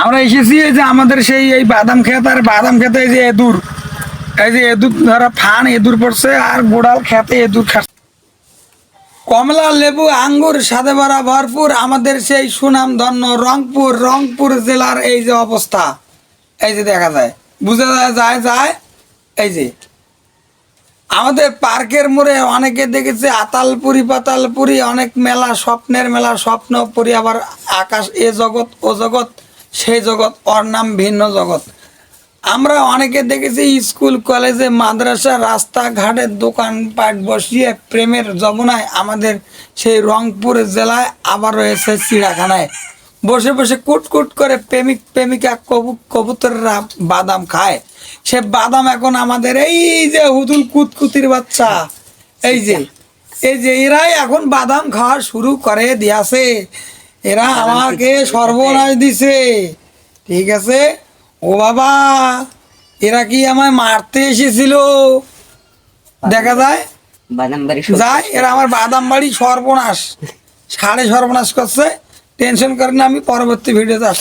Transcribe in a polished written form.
আমরা এসেছি এই যে আমাদের সেই এই বাদাম ক্ষেত, আর বাদাম খেতে এই যে এদুর, এই যে এদুর ধরা ফান এদুর পড়ছে, আর গোড়াল খেতে এদুর খাচ্ছে। কমলা, লেবু, আঙ্গুর সাথে ভরা ভরপুর আমাদের সেই সুনাম ধন্য রংপুর জেলার এই যে অবস্থা, এই যে দেখা যায়, বুঝা যায় এই যে আমাদের পার্কের মোড়ে অনেকে দেখেছে আতালপুরি পাতালপুরি, অনেক মেলা, স্বপ্নের মেলা, স্বপ্নপুরি, আবার আকাশ এ জগৎ ও জগৎ সেই জগৎ, ওর নাম ভিন্ন জগৎ। আমরা অনেকে দেখেছি স্কুল কলেজে মাদ্রাসা রাস্তাঘাটের দোকানপাট বসিয়ে প্রেমের যমুনায় আমাদের সেই রংপুর জেলায় আবার রয়েছে চিড়িয়াখানায় বসে বসে কুটকুট করে প্রেমিক প্রেমিকা কবুতররা বাদাম খায়। সে বাদাম এখন আমাদের এই যে হুদুল কুতকুতির বাচ্চা, এই যে এরাই এখন বাদাম খাওয়া শুরু করে দিয়াছে। এরা আমাকে সর্বনাশ দিছে, ঠিক আছে। ও বাবা, এরা কি আমায় মারতে এসেছিল? দেখা যায় এরা আমার বাদাম বাড়ি সর্বনাশ, সাড়ে সর্বনাশ করছে। টেনশন করেন না, আমি পরবর্তী ভিডিওতে আসছি।